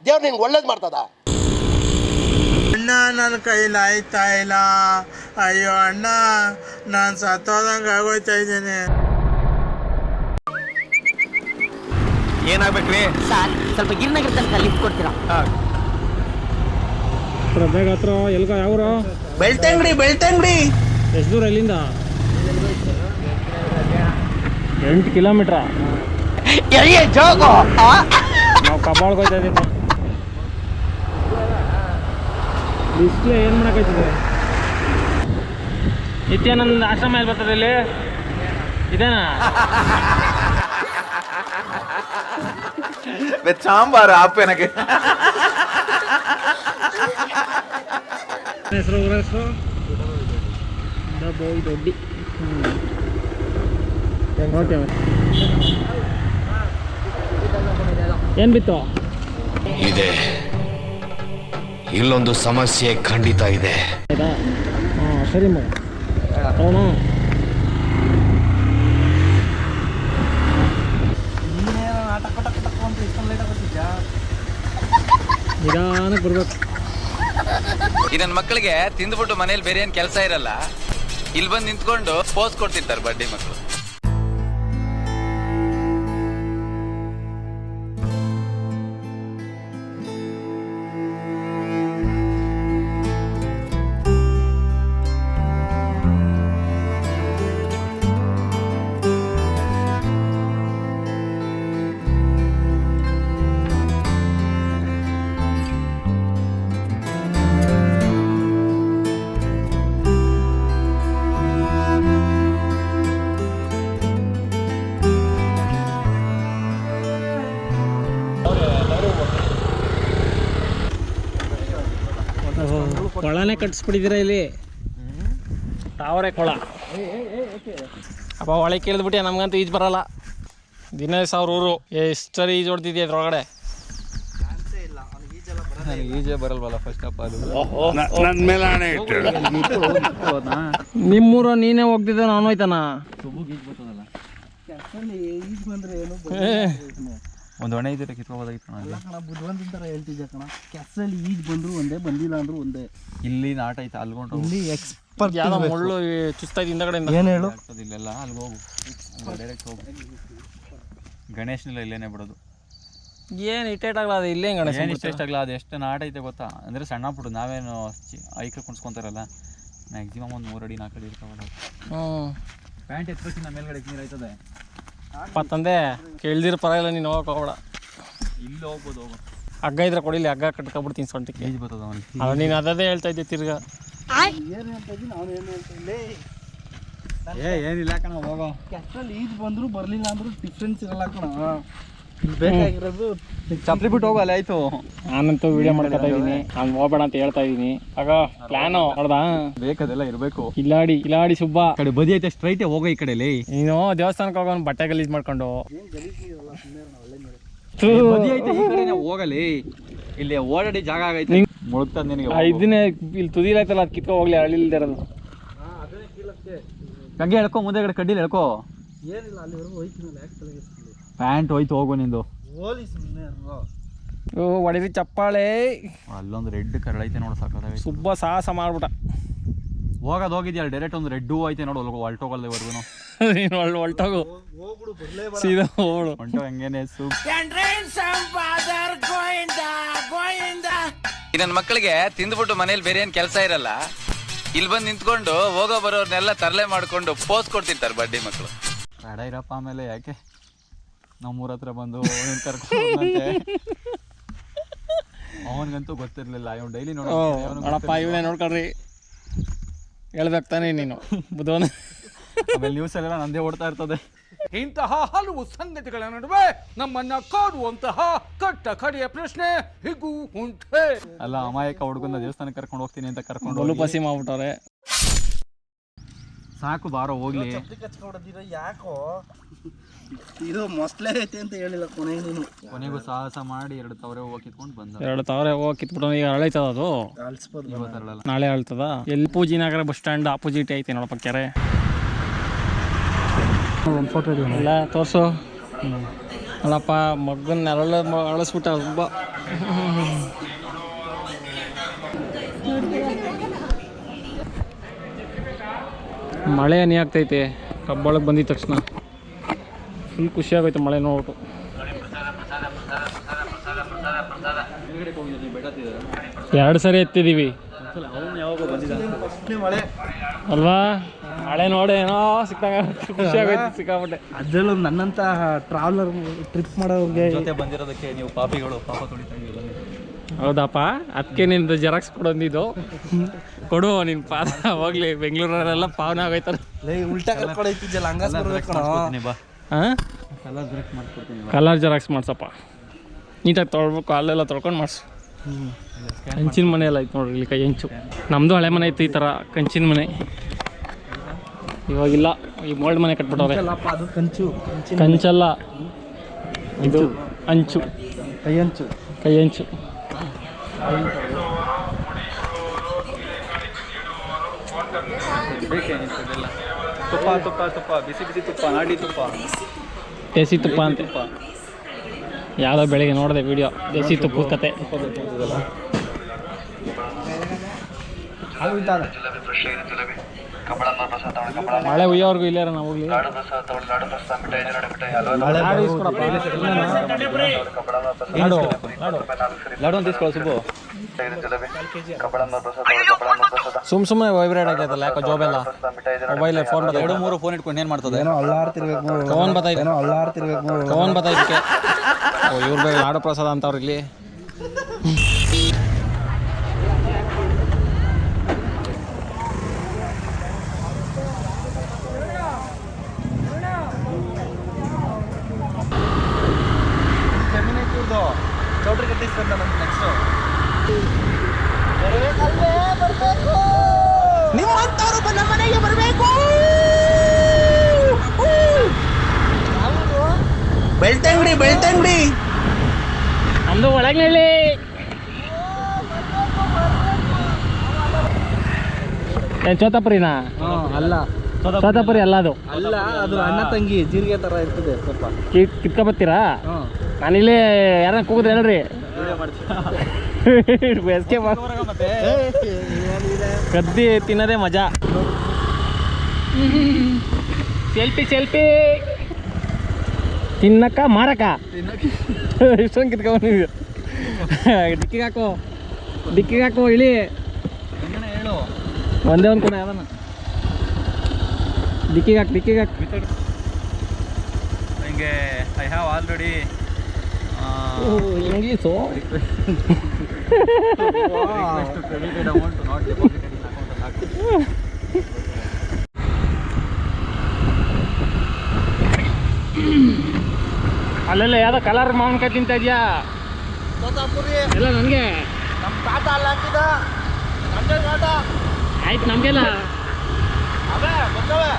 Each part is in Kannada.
ದೇವ್ರು ನಿನ್ಗೆ ಒಳ್ಳೇದು ಮಾಡ್ತದ? ಅಣ್ಣ ನನ್ನ ಕೈಲಿ ಆಯ್ತಾ ಇಲ್ಲ. ಅಯ್ಯೋ ಅಣ್ಣ, ನಾನು ಸತ್ತೋದಂಗೆ ಆಗೋಯ್ತಾ ಇದ್ದೀನಿ. ಏನಾಗ್ಬೇಕ್ರಿ ಸರ್? ಸ್ವಲ್ಪ ಗಿರ್ನಗರ ತನಕ ಲಿಫ್ಟ್ ಕೊಡ್ತೀರಾ? ಬೇಗ ಹತ್ರ ಎಲ್ಗ ಯಾವ್ರು? ಬೆಳ್ತಂಗಡಿ. ಎಷ್ಟು ದೂರ ಇಲ್ಲಿಂದ? 8 ಕಿಲೋಮೀಟ್ರ. ನಾವು ಕಬ್ಬಾಳ್ಗೆ ಹೋಗ್ತಾ ಇದ್ದೀವಿ. ಬಿಸಿಲು ಏನು ಮಾಡೋಕ್ಕಾಯ್ತದೆ? ನಿತ್ಯಾನಂದ ಆಶ್ರಮ ಎಲ್ಲಿ ಬರ್ತದೆ ಇಲ್ಲಿ? ಇದೇನಾ? ಸಾಂಬಾರು ಆಪೇನಕ್ಕೆ ಹೆಸರು ಊರ ಹೆಸರು ದೊಡ್ಡಿ. ಓಕೆ, ಏನು ಬಿತ್ತು? ಇದೆ, ಇಲ್ಲೊಂದು ಸಮಸ್ಯೆ ಖಂಡಿತ ಇದೆ. ಆಯ್ತಾ? ಹಾಂ ಸರಿ ಮಗ, ಅವಣ ನಿಧಾನಕ್ಕೆ ಬರ್ಬೇಕು. ಈ ನನ್ನ ಮಕ್ಕಳಿಗೆ ತಿಂದ್ಬಿಟ್ಟು ಮನೇಲಿ ಬೇರೆ ಏನ್ ಕೆಲಸ ಇರಲ್ಲ, ಇಲ್ಲಿ ಬಂದು ನಿಂತ್ಕೊಂಡು ಪೋಸ್ ಕೊಡ್ತಿರ್ತಾರೆ ಬಡ್ಡಿ ಮಕ್ಕಳು. ಕೊಳನೇ ಕಟ್ಟಿಸ್ಬಿಟ್ಟಿದ್ದೀರಾ ಇಲ್ಲಿ? ತಾವರೆ ಕೊಳ. ಅಪ್ಪ ಹೊಳೆ ಕೇಳಿದ್ಬಿಟ್ಟೆ, ನಮ್ಗಂತೂ ಈಜು ಬರಲ್ಲ. ದಿನೇಶ್ ಅವ್ರ ಊರು ಎಷ್ಟು ಸರಿ ಈಜು ಹೊಡ್ತಿದ್ದೆ ಅದ್ರೊಳಗಡೆ. ಈಜೆ ಬರಲ್ವಲ್ಲ ಫಸ್ಟ್ ಆಫ್ ಆಲ್. ನಿಮ್ಮೂರ ನೀನೇ ಹೋಗ್ತಿದ್ದೆ, ನಾನು ಹೋಯ್ತಾನ? ಒಂದು ಹೊಣೆ ಇದ್ರೆ ಕಿತ್ಕೋಬೋದಾಗಿತ್ತು. ಬುದ್ಧಿವಂತರ ಹೇಳ್ತಿದ್ದೆ ಕಣ, ಕೆಸರಲ್ಲಿ ಈಜು ಬಂದ್ರು ಒಂದೇ, ಬಂದಿಲ್ಲ ಅಂದ್ರು ಒಂದೇ. ಇಲ್ಲಿ ನಾಟ ಐತೆ ಅಲ್ಗೊಂಡು ಇಲ್ಲಿ ಎಕ್ಸ್ಪರ್ಟ್ ಯಾವ್ದೋ ಮುಳ್ಳು ಚುಸ್ತಾಯ್ತು ಹಿಂದಗಡೆಯಿಂದ. ಏನು ಹೇಳು? ಇಲ್ಲೆಲ್ಲ ಅಲ್ಲಿ ಹೋಗು, ಡೈರೆಕ್ಟ್ ಹೋಗು. ಗಣೇಶನೆಲ್ಲ ಇಲ್ಲೇನೆ ಬಿಡೋದು. ಏನು ಇಟ್ಟೇಟ್ ಆಗಲ್ಲ ಅದು, ಇಲ್ಲೇ ಗಣೇಶ ಏನು ಇಷ್ಟ ಆಗಲ್ಲ. ಅದು ಎಷ್ಟು ನಾಟ ಐತೆ ಗೊತ್ತಾ? ಅಂದರೆ ಸಣ್ಣ ಪುಟ್ಟು ನಾವೇನು ಐಕ್ಳು ಕುಣಿಸ್ಕೊಂತಾರಲ್ಲ, ಮ್ಯಾಕ್ಸಿಮಮ್ ಒಂದು 3 ಅಡಿ 4 ಅಡಿ ಇರ್ತಾವಲ್ಲ. ಹ್ಞೂ, ಪ್ಯಾಂಟ್ ಎತ್ಕೋತೀನಿ ನಮ್ಮ ಮೇಲ್ಗಡೆ ನೀರು ಆಯ್ತದೆ. ತಂದೆ ಕೇಳ್ದಿರ ಪರವಾಗಿಲ್ಲ, ನೀನು ಹೋಗಕ್ಕೆ ಹೋಗ್ಬೇಡ. ಇಲ್ಲಿ ಹೋಗ್ಬೋದು, ಹೋಗು. ಹಗ್ಗ ಇದ್ರೆ ಕೊಡಿಲಿ, ಹಗ್ಗ ಕಟ್ಕೊಬಿಡ್ತೀನಿ ಸೊಂಟಕ್ಕೆ. ಈಜು ಬರ್ತದ ಅವನಿಗೆ. ಅದು ನೀನು ಅದೇ ಹೇಳ್ತಾ ಇದ್ದೆ ತಿರ್ಗಾ. ಏನು ಹೇಳ್ತಾ ಇದ್ದೀನಿ, ಅವನು ಏನು ಹೇಳ್ತಾ ಇಲ್ಲ. ಏನಿಲ್ಲ ಕಣ, ಹೋಗೋ. ಕೆಸರಲ್ಲಿ ಈಜು ಬಂದ್ರು ಬರ್ಲಿಲ್ಲ ಅಂದ್ರು ಡಿಫ್ರೆನ್ಸ್ ಇರಲ್ಲ ಕಣ. ಬೇಕಾಗಿರೋದು ಚಪ್ಪಲಿ ಬಿಟ್ಟು ಹೋಗಲ್ಲ, ಆಯ್ತು. ನಾನಂತೂ ವಿಡಿಯೋ ಮಾಡ್ಕೊತಾ ಇದ್ದೀನಿ, ನಾನು ಹೋಗ್ಬೇಡ ಅಂತ ಹೇಳ್ತಾ ಇದ್ದೀನಿ. ಆಗ ಪ್ಲಾನು ನೋಡ್ದಾ? ಬೇಕದೆಲ್ಲ ಇರಬೇಕು. ಕಿಲಾಡಿ ಸುಬ್ಬ ಕಡೆ ಬದಿ ಐತೆ, ಸ್ಟ್ರೈಟೇ ಹೋಗೋ ಈ ಕಡೆಲಿ. ನೀನು ದೇವಸ್ಥಾನಕ್ಕೆ ಹೋಗೋನು ಬಟ್ಟೆ ಗಲೀಜ್ ಮಾಡ್ಕೊಂಡು ಬದಿ ಐತೆ, ಈ ಕಡೆ ಹೋಗಲಿ. ಇಲ್ಲಿ ಓಡಾಡಿ ಜಾಗ ಆಗೈತೆ, ಮುಳುಗ್ತದ ನಿನಗೆ. ಇದನ್ನೇ ಇಲ್ಲಿ ತುದಿಲಾಯ್ತಲ್ಲ, ಅದು ಕಿತ್ಕೊ ಹೋಗ್ಲಿ, ಹಳ್ಳಿಲ್ದೇ ಇರೋದು. ಹಂಗೆ ಹೇಳ್ಕೊ, ಮುಂದೆ ಕಡೆ ಕಡ್ಡಿಲಿ ಹೇಳ್ಕೊ. ಏನಿಲ್ಲ, ಅಲ್ಲಿವರೆಗೂ ಹೋಯ್ತಿನಲ್ಲ, ಯಾಕೆ ತಲೆಗೆ ಪ್ಯಾಂಟ್ ಹೋಯ್ತು, ಹೋಗು ನಿಂದು. ಹೋಲಿ ಸುಮ್ಮನೆ. ಹೊಡಿರಿ ಚಪ್ಪಾಳೆ. ಅಲ್ಲೊಂದು ರೆಡ್ ಕರಳೈತೆ ನೋಡು, ಸಾಕಾಗೈತೆ. ಸುಬ್ಬ ಸಾಹಸ ಮಾಡ್ಬಿಟ್ಟ. ಹೋಗೋದು ಹೋಗಿದ್ಯಲ್ಲ, ಡೈರೆಕ್ಟ್ ಒಂದು ರೆಡ್ಡು ಐತೆ ನೋಡು, ಹೊಲ್ಟೋಗಲ್ಲ ಇವರೆಗೂ. ನೀನು ಹೊಲ್ಟೋಗು, ಸೀದಾ ಹೋಳು. ಹೊಂಟೋ ಹೆಂಗೇನೆ ಈ ನನ್ನ ಮಕ್ಕಳಿಗೆ ತಿಂದ್ಬಿಟ್ಟು ಮನೇಲಿ ಬೇರೆ ಏನ್ ಕೆಲಸ ಇರಲ್ಲ, ಇಲ್ಲಿ ಬಂದು ನಿಂತ್ಕೊಂಡು ಹೋಗೋ ಬರೋರ್ನೆಲ್ಲ ತರಲೆ ಮಾಡ್ಕೊಂಡು ಪೋಸ್ ಕೊಡ್ತಿರ್ತಾರೆ ಬಡ್ಡಿ ಮಕ್ಕಳು. ಬೇಡ ಇರಪ್ಪ, ಆಮೇಲೆ ಯಾಕೆ ನಮ್ಮೂರ ಹತ್ರ ಬಂದು ಕರ್ಕೊಂಡೆ. ಅವನಿಗಂತೂ ಗೊತ್ತಿರ್ಲಿಲ್ಲ, ಇವನು ಡೈಲಿ ನೋಡಪ್ಪ, ಇವನೇ ನೋಡ್ಕೊಳ್ರಿ, ಹೇಳ್ಬೇಕು ತಾನೇ ನೀನು ಬುಧವಾರ. ಆಮೇಲೆ ನ್ಯೂಸ್ ಎಲ್ಲ ನಂದೇ ಓಡ್ತಾ ಇರ್ತದೆ. ಇಂತಹ ಹಲವು ಸಂಗತಿಗಳ ನಡುವೆ ನಮ್ಮನ್ನ ಕಾಡುವಂತಹ ಕಟ್ಟ ಕಡೆಯ ಪ್ರಶ್ನೆ ಹೀಗೂ ಉಂಟೆ. ಅಲ್ಲ, ಅಮಾಯಕ ಹುಡುಗನ ದೇವಸ್ಥಾನಕ್ಕೆ ಕರ್ಕೊಂಡು ಹೋಗ್ತೀನಿ ಅಂತ ಕರ್ಕೊಂಡು ಬಲು ಪಸಿ ಮಾಡ್ಬಿಟ್ಟವ್ರೆ. ಸಾಕು ಬಾರೋ ಹೋಗ್ಲಿ. ಯಾಕೋ ಇದು ಮೊಸಳೆ ಐತೆ ಅಂತ ಹೇಳಿಲ್ಲ ಕೊನೆಗೂ ಸಾಹಸ ಮಾಡಿ 2 ತಾವರೆ ಹೋಗಿ ಕಿತ್ಕೊಂಡು ಬಂದ. 2 ತಾವರೆ ಹೋಗಿ ಕಿತ್ಬಿಟ್ಟು ಈಗ ಅಳೈತದ ಅದು. ನಾಳೆ ಅಳ್ತದ. ಎಲ್ಲಿ ಪೂಜಿ ನಗರ ಬಸ್ ಸ್ಟ್ಯಾಂಡ್ ಆಪೋಸಿಟ್ ಐತೆ ನೋಡಪ್ಪ ಕೆರೆ. ಒಂದು ಫೋಟೋ ಇಲ್ಲ ತೋರ್ಸು. ಅಲ್ಲಪ್ಪ ಮಗನ ನೆರಳು ಅಳಿಸ್ಬಿಟ್ಟ ತುಂಬ. ಮಳೆ ಹನಿ ಆಗ್ತೈತೆ ಕಬ್ಬೊಳಗೆ ಬಂದಿದ ತಕ್ಷಣ ಫುಲ್ ಖುಷಿ ಆಗೋಯ್ತು ಮಳೆ ನೋಡ್ಬಿಟ್ಟು. ಎರಡು ಸರಿ ಎತ್ತಿದ್ದೀವಿ ಮಳೆ ಅಲ್ವಾ? ಮಳೆ ನೋಡಿ ಏನೋ ಸಿಕ್ಕಾಗ ಖುಷಿ ಆಗೋಯ್ತು ಸಿಕ್ಕಾಬಿಟ್ಟೆ. ಅದರಲ್ಲೂ ನನ್ನಂತ ಟ್ರಾವೆಲರ್ ಟ್ರಿಪ್ ಮಾಡೋರಿಗೆ ಜೊತೆ ಬಂದಿರೋದಕ್ಕೆ ನೀವು ಪಾಪಿಗಳು, ಪಾಪ ತೊಳಿತಾ ಇದ್ದೀವಿ. ಹೌದಪ್ಪ, ಅದಕ್ಕೆ ನಿಂದು ಜೆರಾಕ್ಸ್ ಕೊಡೊಂದಿದ್ದು ಕೊಡು ನಿನ್ನ ಪಾದ ಹೋಗ್ಲಿ. ಬೆಂಗಳೂರಲ್ಲೆಲ್ಲ ಪಾವನ ಆಗೋಯ್ತಾರೆ. ಉಲ್ಟಾ ಕಳ್ಕೊಳೈತಿದ್ದಲ್ಲ ಹಂಗಾಸ್ ಬರ್ಬೇಕು ಹಾಂ, ಕಲರ್ ಜೆರಾಕ್ಸ್ ಮಾಡ್ಸಪ್ಪ. ನೀಟಾಗಿ ತೊಳ್ಬೇಕು, ಅಲ್ಲೆಲ್ಲ ತೊಳ್ಕೊಂಡು ಮಾಡಿಸು. ಕಂಚಿನ ಮನೆ ಎಲ್ಲ ಐತೆ ನೋಡ್ರಿ ಇಲ್ಲಿ, ಕೈ ಹೆಂಚು. ನಮ್ಮದು ಹಳೆ ಮನೆ ಐತೆ ಈ ಥರ ಕಂಚಿನ ಮನೆ. ಇವಾಗಿಲ್ಲ, ಈ ಮೋಲ್ಡ್ ಮನೆ ಕಟ್ಬಿಟ್ಟವ್ರೆ. ಅದು ಕಂಚು, ಕಂಚಲ್ಲ ಇದು ಅಂಚು, ಕೈ ಹಂಚು. ಕೈ ಹೆಂಚು. ತುಪ್ಪ ತುಪ್ಪ ತುಪ್ಪ, ಬಿಸಿ ಬಿಸಿ ತುಪ್ಪ, ನಾಡಿ ತುಪ್ಪ, ದೇಸಿ ತುಪ್ಪ ಅಂತೆ. ಯಾವುದೋ ಬೆಳಿಗ್ಗೆ ನೋಡಿದೆ ವಿಡಿಯೋ, ದೇಸಿ ತುಪ್ಪದ ಕತೆ. ಮಳೆ ಉಯ್ಯೋರ್ಗು ಇಲ್ಲಾರ ನಾವು ಹೋಗ್ಲಿ. ಲಾಡು ಅಂತ ಇಸ್ಕೊಳ್ಳೋ ಸುಬ್ಬು. ಸುಮ್ಮನೆ ವೈಬ್ರೇಟ್ ಆಗೈತಲ್ಲ, ಯಾಕೋ ಜೋಬೆಲ್ಲ ಮೊಬೈಲ್ ಫೋನ್ ಬತ್ತ. 2-3 ಫೋನ್ ಇಟ್ಕೊಂಡು ಏನು ಮಾಡ್ತದೆ? ಏನೋ ಅಳ್ಳಾಡ್ತಿರ್ಬೇಕು, ಫೋನ್ ಬತ್ತೈತೆ, ಏನೋ ಅಳ್ಳಾಡ್ತಿರ್ಬೇಕು. ಫೋನ್ ಬತ್ತೈದಕ್ಕೆ. ಓ ಇವ್ರ ಬೇಗ ಲಾಡು ಪ್ರಸಾದ ಅಂತವ್ರು ಇಲ್ಲಿ. ಚೌಟ್ರಿ ಕಟ್ಟಿಸ್ಕೊಂಡ ನಮ್ಗೆ ನೆಕ್ಸ್ಟು ನಿಮ್ಮಂತವ್ರು ನಮ್ಮ ಮನೆಗೆ ಬರಬೇಕು. ಬೆಳ್ತಂಗಡಿ, ಬೆಳ್ತಂಗಡಿ ನಮ್ದು ಒಳಗ್ನಳ್ಳಿ. ಏನು ಚೋತಾಪುರಿನಾ? ಅಲ್ಲ ಚೋತಾಪುರಿ ಅಲ್ಲ, ಅದು ಅಲ್ಲ, ಅದು ಅಣ್ಣ ತಂಗಿ ಜೀರಿಗೆ ಥರ ಇರ್ತದೆ ಸ್ವಲ್ಪ. ಕಿತ್ಕೊಬತ್ತೀರಾ? ನಾನಿಲ್ಲಿ ಯಾರನ್ನ ಕೂಗಿದ್ರೆ ಹೇಳ್ರಿ. ಬೇಸಿಗೆ ಕದ್ದಿ ತಿನ್ನೋದೇ ಮಜಾ. ಸೆಲ್ಫಿ ಸೆಲ್ಫಿ ತಿನ್ನಕ್ಕ ಮಾರಕ ಇಷ್ಟೊಂದು ಕಿತ್ಕೊಂಡ್ಬಂದಿದ್ವಿ. ಡಿಕ್ಕಿಗೆ ಹಾಕೋ ಇಳಿ. ಹೇಳು ಒಂದೇ ಒಂದು ಕೂಡ ಯಾವನ ಡಿಕ್ಕಿಗೆ ಹಾಕಿ. ಹಿಂಗೆ I have already English. Credited amount not deposited in account. ಅಲ್ಲೆಲ್ಲ ಯಾವ್ದೋ ಕಲರ್ ಮಾವಿನಕಾಯಿ ತಿಂತ ಇದೆಯಾ? ಎಲ್ಲ ನನಗೆ ನಮ್ಮ ತಾತ ಅಲ್ಲ ಹಾಕಿದ ಆಯ್ತು, ನಮಗೆಲ್ಲ ಅವೇ ಬಂದವೆ.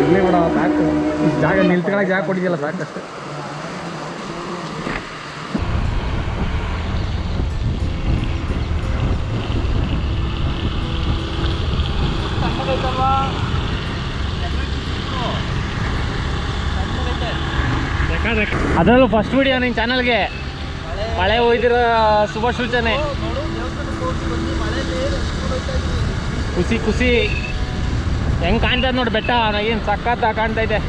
ಇರಲಿ ಬಿಡ, ಸಾಕು. ಜಾಗ ನಿಲ್ತ್ಕೊಳಕ್ಕೆ ಜಾಗ ಕೊಟ್ಟಿದ್ಯಲ್ಲ, ಸಾಕಷ್ಟೆ. ಅದರಲ್ಲೂ ಫಸ್ಟ್ ವಿಡಿಯೋ ನಿನ್ನ ಚಾನಲ್ಗೆ ಮಳೆ ಹೋಯ್ತಿರೋ ಶುಭ ಸೂಚನೆ. ಖುಷಿ ಖುಷಿ ಹೆಂಗೆ ಕಾಣ್ತದೆ ನೋಡಿ ಬೆಟ್ಟ, ಏನು ಸಖತ್ ಕಾಣ್ತಾ ಇದೆ.